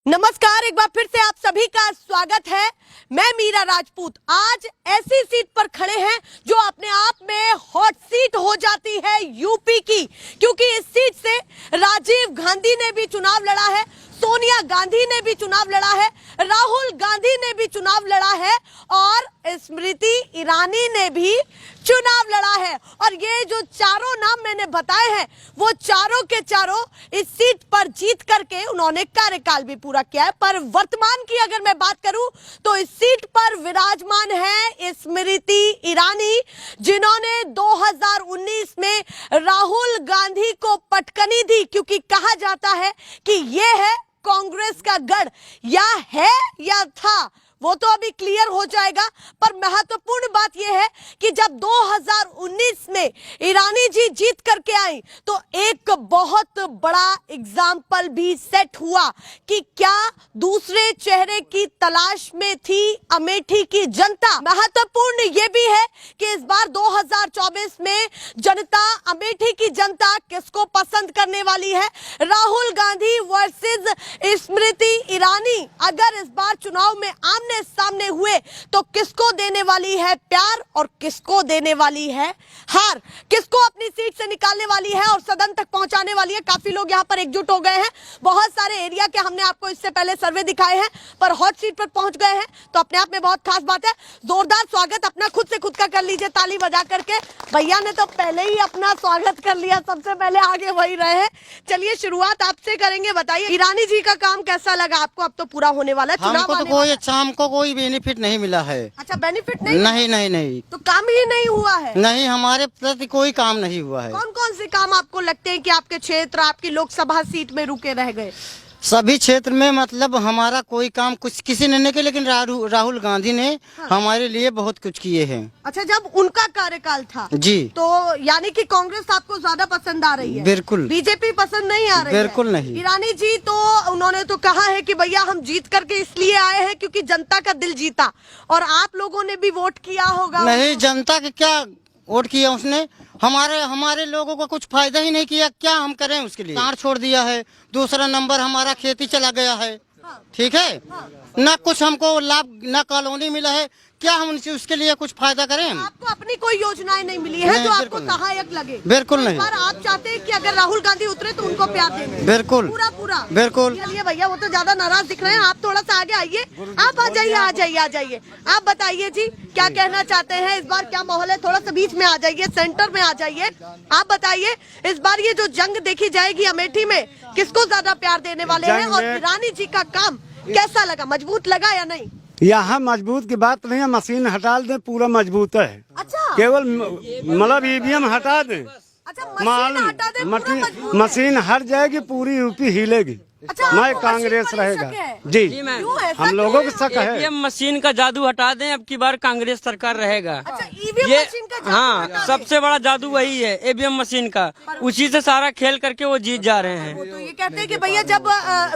नमस्कार, एक बार फिर से आप सभी का स्वागत है। मैं मीरा राजपूत आज ऐसी सीट पर खड़े हैं जो अपने आप में हॉट सीट हो जाती है यूपी की, क्योंकि इस सीट से राजीव गांधी ने भी चुनाव लड़ा है, सोनिया गांधी ने भी चुनाव लड़ा है, राहुल गांधी ने भी चुनाव लड़ा है और स्मृति ईरानी ने भी चुनाव लड़ा है। और ये जो चारों नाम मैंने बताए हैं वो चारों के चारों इस सीट पर जीत करके उन्होंने कार्यकाल भी पूरा किया है। पर वर्तमान की अगर मैं बात करूं तो इस सीट पर विराजमान है स्मृति ईरानी, जिन्होंने 2019 में राहुल गांधी को पटकनी दी, क्योंकि कहा जाता है कि ये है कांग्रेस का गढ़, या था वो तो अभी क्लियर हो जाएगा। पर महत्वपूर्ण बात यह है कि जब 2019 में ईरानी जी जीत करके आई तो एक बहुत बड़ा एग्जाम्पल भी सेट हुआ कि क्या दूसरे चेहरे की तलाश में थी अमेठी की जनता। महत्वपूर्ण यह भी है कि इस बार 2024 में जनता, अमेठी की जनता किसको पसंद करने वाली है, राहुल गांधी वर्सेस स्मृति ईरानी। अगर इस बार चुनाव में आमने सामने हुए तो किसको देने वाली है प्यार और किसको देने वाली है हार, किसको अपनी सीट से निकालने वाली है और सदन तक पहुंचाने वाली है। काफी लोग यहां पर एकजुट हो गए हैं, बहुत सारे एरिया के हमने आपको इससे पहले सर्वे दिखाए हैं, पर हॉट सीट पर पहुंच गए हैं तो अपने आप में बहुत खास बात है। जोरदार स्वागत अपना खुद से खुद का कर लीजिए ताली बजा करके। भैया ने तो पहले ही अपना स्वागत कर लिया, सबसे पहले आगे वही रहे हैं। चलिए शुरुआत आपसे करेंगे, बताइए ईरानी जी का काम कैसा लगा आपको? अब तो पूरा होने वाला है, हमको तो कोई शाम को कोई बेनिफिट नहीं मिला है। अच्छा, बेनिफिट नहीं? नहीं नहीं नहीं, तो काम ही नहीं हुआ है? नहीं, हमारे प्रति कोई काम नहीं हुआ है। कौन कौन से काम आपको लगते हैं कि आपके क्षेत्र, आपकी लोकसभा सीट में रुके रह गए? सभी क्षेत्र में मतलब हमारा कोई काम कुछ किसी ने नहीं किया, लेकिन राहुल गांधी ने हमारे लिए बहुत कुछ किए हैं। अच्छा, जब उनका कार्यकाल था जी, तो यानी कि कांग्रेस आपको ज्यादा पसंद आ रही है? बिल्कुल। बीजेपी पसंद नहीं आ रही है? बिल्कुल नहीं। ईरानी जी तो उन्होंने तो कहा है कि भैया हम जीत करके इसलिए आए हैं क्योंकि जनता का दिल जीता, और आप लोगों ने भी वोट किया होगा। नहीं, जनता के क्या वोट किया उसने, हमारे लोगों को कुछ फायदा ही नहीं किया। क्या हम करें उसके लिए? कार छोड़ दिया है, दूसरा नंबर हमारा खेती चला गया है। ठीक है, ना कुछ हमको लाभ, ना कॉलोनी मिला है। क्या हम उसके लिए कुछ फायदा करें? आपको अपनी कोई योजनाएं नहीं मिली है जो आपको सहायक लगे? बिल्कुल नहीं। पर आप चाहते हैं कि अगर राहुल गांधी उतरे तो उनको प्यार देंगे? बिल्कुल पूरा पूरा बिल्कुल। चलिए भैया, वो तो ज्यादा नाराज दिख रहे हैं, आप थोड़ा सा आगे आइए। आप आ जाइए आ जाइए आ जाइए, आप बताइए जी क्या कहना चाहते हैं? इस बार क्या माहौल है? थोड़ा सा बीच में आ जाइए, सेंटर में आ जाइए। आप बताइए इस बार ये जो जंग देखी जाएगी अमेठी में, किसको ज्यादा प्यार देने वाले हैं? और ईरानी जी का काम कैसा लगा, मजबूत लगा या नहीं? यहाँ मजबूत की बात नहीं है, मशीन हटा दें पूरा मजबूत है। अच्छा, केवल मतलब ईवीएम हटा दें, अच्छा मशीन हटा दे, पूरा मजबूत है। मशीन हट जाएगी, पूरी यूपी हिलेगी। अच्छा, मैं आपको कांग्रेस मशीन पर ही रहेगा शक है? जी, क्यों ऐसा हम लोगों क्यों को है? शक है। ईवीएम मशीन का जादू हटा दें, अब की बार कांग्रेस सरकार रहेगा। अच्छा, ईवीएम ये मशीन का जादू हटा हाँ, दें। सबसे बड़ा जादू वही है ईवीएम मशीन का, उसी से सारा खेल करके वो जीत जा रहे हैं। वो तो ये कहते हैं कि भैया जब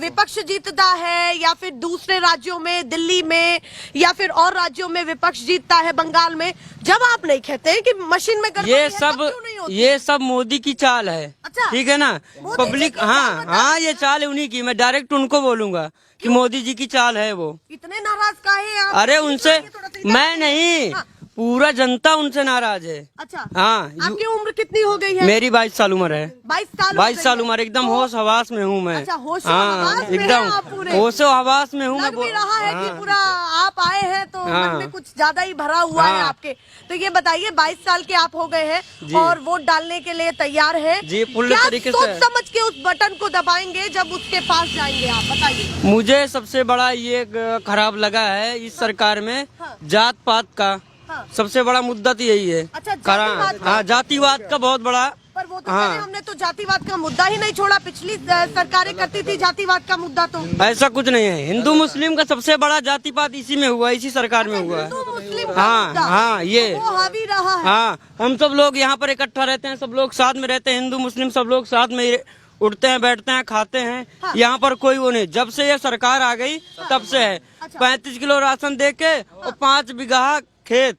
विपक्ष जीतता है या फिर दूसरे राज्यों में, दिल्ली में या फिर और राज्यों में विपक्ष जीतता है, बंगाल में, जब आप नहीं कहते हैं कि मशीन में गड़बड़ी है, तब क्यों नहीं होती? ये सब मोदी की चाल है। अच्छा, ठीक है ना, मोदी पब्लिक, जी की हाँ चाल बता हाँ, रही ये चाल है उन्हीं की। मैं डायरेक्ट उनको बोलूंगा कि मोदी जी की चाल है वो। इतने नाराज काहे हैं आप? अरे उनसे थोड़ा सा मैं नहीं, हाँ। पूरा जनता उनसे नाराज है। अच्छा, हाँ, आपकी उम्र कितनी हो गई है? मेरी 22 साल उम्र है। 22 साल हो 22 गई साल है। उम्र, एकदम तो- होश हवास में हूँ मैं। अच्छा, होशो हाँ, हवास में हैं एकदम आप पूरे? होशो हवास में हूँ मैं। लग भी रहा है कि पूरा आप आए हैं तो हाँ। मन में कुछ ज्यादा ही भरा हुआ है हाँ। आपके। तो ये बताइए, 22 साल के आप हो गए हैं जी। और वोट डालने के लिए तैयार है जी, पूर्ण क्या तरीके सोच से। समझ के उस बटन को दबाएंगे जब उसके पास जाएंगे? आप बताइए। मुझे सबसे बड़ा ये खराब लगा है इस सरकार में, हाँ। जात पात का हाँ। सबसे बड़ा मुद्दा तो यही है। अच्छा, जातिवाद का? हाँ, जातिवाद का बहुत बड़ा। पर वो तो हाँ। कह रहे, हमने तो जातिवाद का मुद्दा ही नहीं छोड़ा, पिछली सरकारें करती थी जातिवाद का मुद्दा। तो ऐसा कुछ नहीं है, हिंदू मुस्लिम का सबसे बड़ा जाति पात इसी में हुआ, इसी सरकार में हुआ है। हिंदू मुस्लिम का हाँ, मुद्दा, हाँ, ये तो वो हावी रहा है। हाँ, हम सब लोग यहाँ पर इकट्ठा रहते हैं, सब लोग साथ में रहते हैं, हिंदू मुस्लिम सब लोग साथ में उठते हैं, बैठते हैं, खाते हैं। हाँ। यहाँ पर कोई वो नहीं, जब से ये सरकार आ गई तब से है। अच्छा। 35 किलो राशन दे के और 5 बीघा खेत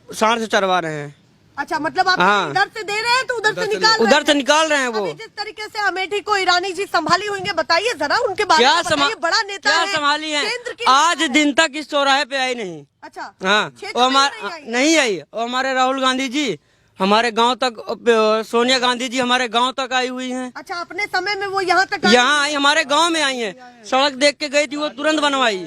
सांड से चरवा रहे हैं। अच्छा, मतलब आप हाँ। इधर से दे रहे हैं तो उधर से निकाल रहे उधर हैं। से निकाल रहे हैं वो। अभी जिस तरीके से अमेठी को ईरानी जी संभाली हुई है, बताइए जरा उनके बारे क्या में बताइए। बड़ा नेता क्या है, संभाली है? केंद्र की आज नेता है। दिन तक इस चौराहे पे आई नहीं। अच्छा, हाँ, क्षेत्र वो में हमारे नहीं आई। नहीं आई। और हमारे राहुल गांधी जी हमारे गांव तक, सोनिया गांधी जी हमारे गांव तक आई हुई हैं। अच्छा, अपने समय में वो यहाँ तक आई? यहाँ आई, हमारे गांव में आई हैं। सड़क देख के गई थी, वो तुरंत बनवाई।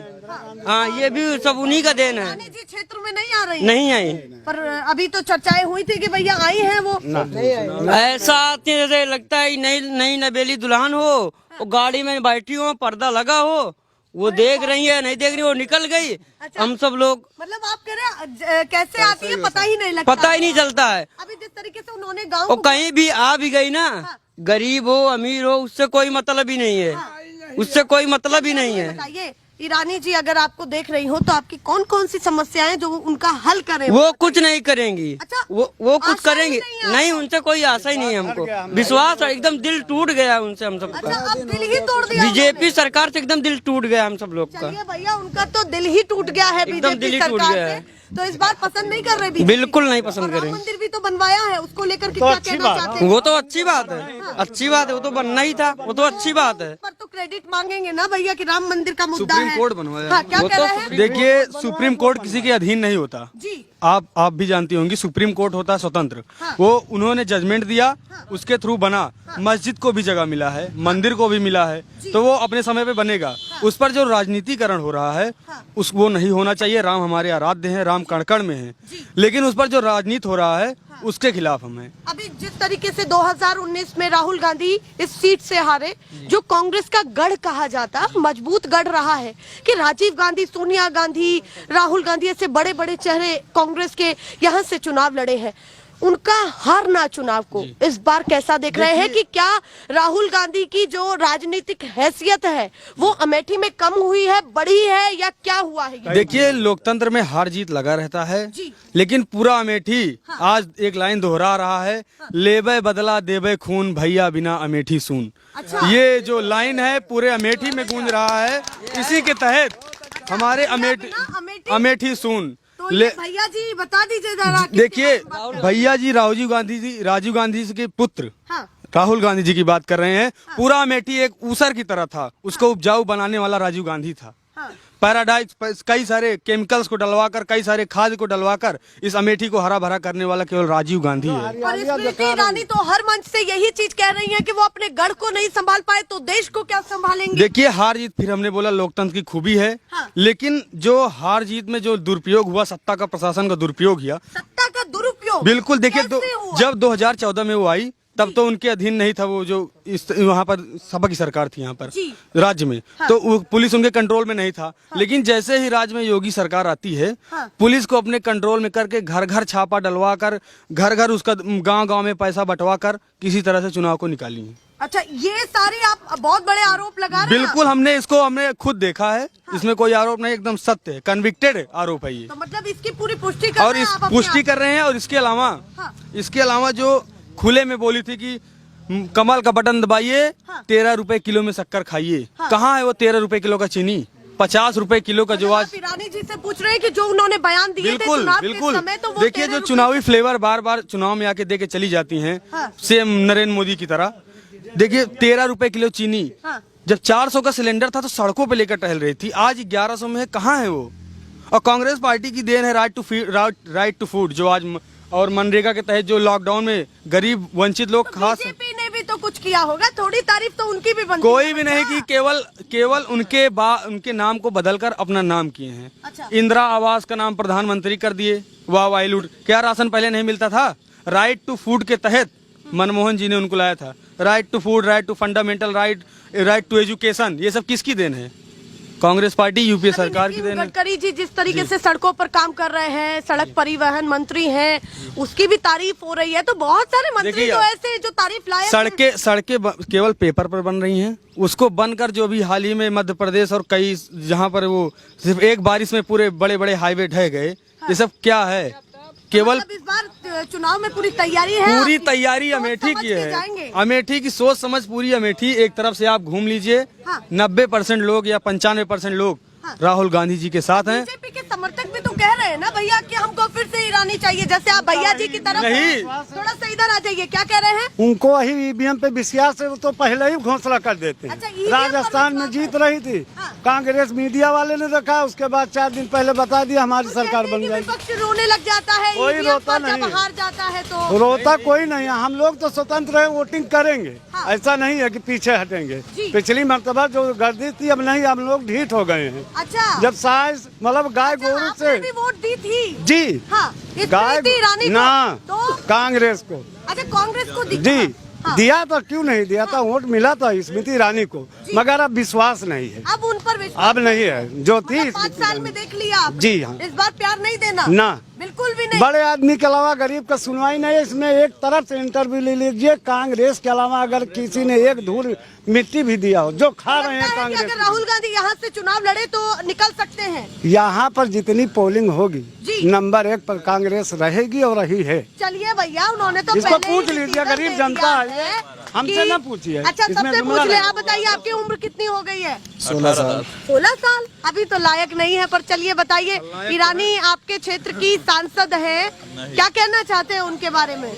हाँ, ये भी सब उन्हीं का देन है। ईरानी जी क्षेत्र में नहीं आ रही? नहीं आई। पर अभी तो चर्चाएं हुई थी कि भैया आई हैं वो। ऐसा आती है जैसे लगता है नई नई नवेली दुल्हन हो, वो गाड़ी में बैठी हो, पर्दा लगा हो, वो देख रही है, नहीं देख रही, वो निकल गई। अच्छा। हम सब लोग मतलब आप कह रहे हैं कैसे आती है पता ही नहीं लगता। पता ही नहीं चलता है। अभी जिस तरीके से उन्होंने गाँव वो कहीं भी आ भी गई ना, गरीब हो अमीर हो, उससे कोई मतलब ही नहीं है। उससे कोई मतलब ही नहीं है। बताइए ईरानी जी, अगर आपको देख रही हो तो आपकी कौन कौन सी समस्याएं जो उनका हल करें? वो कुछ नहीं करेंगी। अच्छा, वो कुछ आशा ही करेंगे नहीं है नहीं, उनसे कोई आशा ही नहीं है हमको। विश्वास है, एकदम दिल टूट गया उनसे हम सबका। अच्छा, अब दिल ही तोड़ दिया बीजेपी सरकार से एकदम दिल टूट गया हम सब लोग का। चलिए भैया, उनका तो दिल ही टूट गया है एकदम दिल बीजेपी ही टूट सरकार गया से। है। तो इस बार पसंद नहीं कर रहे बीजेपी? बिल्कुल नहीं पसंद और राम करेंगे। मंदिर भी तो बनवाया है, उसको लेकर के क्या कहना चाहते हैं? वो तो अच्छी बात है, अच्छी बात है, वो तो बनना ही था, वो तो अच्छी बात है। पर तो क्रेडिट मांगेंगे ना भैया कि राम मंदिर का मुद्दा सुप्रीम है। कोर्ट बनवाया। हाँ, क्या वो कह तो रहे हैं? देखिए, सुप्रीम कोर्ट किसी के अधीन नहीं होता। जी, आप भी जानती होंगी, सुप्रीम कोर्ट होता है स्वतंत्र। वो उन्होंने जजमेंट दिया, उसके थ्रू बना। मस्जिद को भी जगह मिला है, मंदिर को भी मिला है, तो वो अपने समय पे बनेगा। उस पर जो राजनीतिकरण हो रहा है वो नहीं होना चाहिए। राम हमारे आराध्य हैं, राम कण कण में हैं, लेकिन उस पर जो राजनीति हो रहा है उसके खिलाफ हम हैं। अभी जिस तरीके से 2019 में राहुल गांधी इस सीट से हारे, जो कांग्रेस का गढ़ कहा जाता, मजबूत गढ़ रहा है कि राजीव गांधी, सोनिया गांधी, राहुल गांधी ऐसे बड़े बड़े चेहरे कांग्रेस के यहाँ से चुनाव लड़े हैं, उनका हारना चुनाव को इस बार कैसा देख रहे हैं? कि क्या राहुल गांधी की जो राजनीतिक हैसियत है वो अमेठी में कम हुई है, बढ़ी है, या क्या हुआ है? देखिए, लोकतंत्र में हार जीत लगा रहता है, लेकिन पूरा अमेठी आज एक लाइन दोहरा रहा है, लेबे बदला देबे खून, भैया बिना अमेठी सून। अच्छा। ये जो लाइन है पूरे अमेठी में गूंज रहा है। इसी के तहत हमारे अमेठी सून। तो ये भैया जी बता दीजिए जरा। देखिए, भैया जी राजीव गांधी जी के पुत्र हाँ। राहुल गांधी जी की बात कर रहे हैं। पूरा अमेठी एक ऊसर की तरह था, उसको उपजाऊ बनाने वाला राजीव गांधी था। पैराडाइज कई सारे केमिकल्स को डलवाकर, कई सारे खाद को डलवाकर इस अमेठी को हरा भरा करने वाला केवल राजीव गांधी है। और स्मृति ईरानी तो हर मंच से यही चीज कह रही है कि वो अपने गढ़ को नहीं संभाल पाए तो देश को क्या संभालेंगे? देखिए, हार जीत, फिर हमने बोला लोकतंत्र की खूबी है। लेकिन जो हार जीत में जो दुरुपयोग हुआ, सत्ता का, प्रशासन का दुरुपयोग किया, सत्ता का दुरुपयोग बिल्कुल। देखिए, कैसे हुआ? जब 2014 में वो आई तब तो उनके अधीन नहीं था, वो जो वहाँ पर सपा की सरकार थी यहाँ पर राज्य में, तो वो पुलिस उनके कंट्रोल में नहीं था। लेकिन जैसे ही राज्य में योगी सरकार आती है, पुलिस को अपने कंट्रोल में करके घर घर छापा डलवा कर, घर घर उसका गांव गांव में पैसा बंटवा कर किसी तरह से चुनाव को निकाली है। अच्छा, ये सारी आप बहुत बड़े आरोप लगा रहे हैं। बिल्कुल, हमने खुद देखा है। इसमें कोई आरोप नहीं, एकदम सत्य है, कन्विक्टेड आरोप है ये। तो मतलब इसकी पूरी पुष्टि कर और रहे हैं इस आप अपने पुष्टि आप? कर रहे हैं। और इसके अलावा जो खुले में बोली थी कि कमल का बटन दबाइए, 13 रुपए किलो में शक्कर खाइए, कहाँ है वो 13 रुपए किलो का चीनी, 50 रुपए किलो का जो आज। आप ईरानी जी से पूछ रहे हैं कि जो उन्होंने बयान दिए थे बिल्कुल चुनाव के बिल्कुल। समय, तो वो देखिए, 13 जो चुनावी फ्लेवर बार बार चुनाव में आके दे के चली जाती हैं, सेम नरेंद्र मोदी की तरह। देखिए, 13 रुपए किलो चीनी, जब 400 का सिलेंडर था तो सड़कों पे लेकर टहल रही थी, आज 1100 में है, कहाँ है वो? और कांग्रेस पार्टी की देन है राइट टू फूड, जो आज और मनरेगा के तहत जो लॉकडाउन में गरीब वंचित लोग, खास बीजेपी ने भी तो कुछ किया होगा, थोड़ी तारीफ तो उनकी भी बनती कोई है। भी नहीं की, केवल उनके नाम को बदलकर अपना नाम किए हैं। अच्छा। इंदिरा आवास का नाम प्रधानमंत्री कर दिए, वाह वाह लूट। क्या राशन पहले नहीं मिलता था? राइट टू फूड के तहत मनमोहन जी ने उनको लाया था। Right to food, right to fundamental right to education, ये सब किसकी देन है? कांग्रेस पार्टी, यूपीए सरकार की देन है। गडकरी जी जिस तरीके से सड़कों पर काम कर रहे हैं, सड़क परिवहन मंत्री हैं, उसकी भी तारीफ हो रही है। तो बहुत सारे मंत्री तो ऐसे जो तारीफ लाए। सड़कें केवल पेपर पर बन रही हैं, उसको बनकर जो भी हाल ही में मध्य प्रदेश और कई जहां पर वो सिर्फ एक बारिश में पूरे बड़े बड़े हाईवे ढह गए, ये सब क्या है? केवल इस बार चुनाव में पूरी तैयारी है, पूरी तैयारी अमेठी की है। अमेठी की सोच समझ पूरी अमेठी। एक तरफ से आप घूम लीजिए, 90% लोग या 95% लोग राहुल गांधी जी के साथ हैं। बीजेपी के समर्थक भी तो कह रहे हैं ना भैया कि हमको फिर से ईरानी चाहिए, जैसे आप भैया जी की तरफ नहीं। थोड़ा सा इधर आ जाइए, क्या कह रहे हैं? उनको वही ईवीएम पे विश्वास है, वो तो पहले ही घोषणा कर देते अच्छा, हैं। EVM पर राजस्थान में विश्वास जीत है। रही थी, हाँ। कांग्रेस मीडिया वाले ने रखा, उसके बाद 4 दिन पहले बता दिया हमारी सरकार बन जाएगी। विपक्ष रोने लग जाता है कोई EVM रोता पर जब नहीं। हार जाता है तो। रोता कोई नहीं है, हम लोग तो स्वतंत्र है, वोटिंग करेंगे। हाँ। ऐसा नहीं है कि पीछे हटेंगे। जी। पिछली मर्तबा जो गर्दी थी, अब नहीं, हम लोग ढीठ हो गए हैं। अच्छा, जब साइज मतलब गाय अच्छा, गोरू आपने से भी वोट दी थी? जी हाँ, गाय स्मृति ईरानी को। ना तो कांग्रेस को अच्छा, कांग्रेस को दी। जी हाँ। दिया तो क्यों नहीं दिया था, वोट मिला था स्मृति ईरानी को, मगर अब विश्वास नहीं है, अब उन पर विश्वास अब नहीं है जो थी मतलब 5 स्मृति साल में ईरानी। देख लिया आप? जी हाँ। इस बार प्यार नहीं देना? ना, बिल्कुल भी नहीं। बड़े आदमी के अलावा गरीब का सुनवाई नहीं है। इसमें एक तरफ से इंटरव्यू ले लीजिए, कांग्रेस के अलावा अगर किसी ने एक धूल मिट्टी भी दिया हो, जो खा रहे लगता हैं है कि कांग्रेस, अगर राहुल गांधी यहाँ से चुनाव लड़े तो निकल सकते हैं? यहाँ पर जितनी पोलिंग होगी जी। नंबर 1 पर कांग्रेस रहेगी और रही है। चलिए भैया, उन्होंने तो इसको पहले ही पूछ लीजिए, डिसीजन गरीब दे जनता दिया है, हमसे कि- ना पूछिए। अच्छा, इसमें सबसे जुमला पूछ ले। नहीं। आप बताइए, आपकी उम्र कितनी हो गई है? 16 साल। 16 साल? अभी तो लायक नहीं है, पर चलिए बताइए, ईरानी आपके क्षेत्र की सांसद है, क्या कहना चाहते हैं उनके बारे में?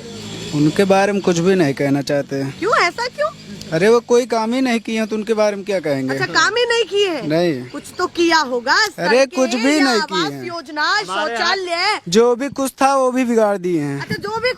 उनके बारे में कुछ भी नहीं कहना चाहते। क्यों, ऐसा क्यों? अरे वो कोई काम ही नहीं किए हैं, तो उनके बारे में क्या कहेंगे। अच्छा, काम ही नहीं किए हैं? नहीं। कुछ तो किया होगा। अरे सड़कें कुछ भी या नहीं आवास किए हैं। योजना, शौचालय, जो भी कुछ था वो भी बिगाड़ दिए हैं। अच्छा, जो भी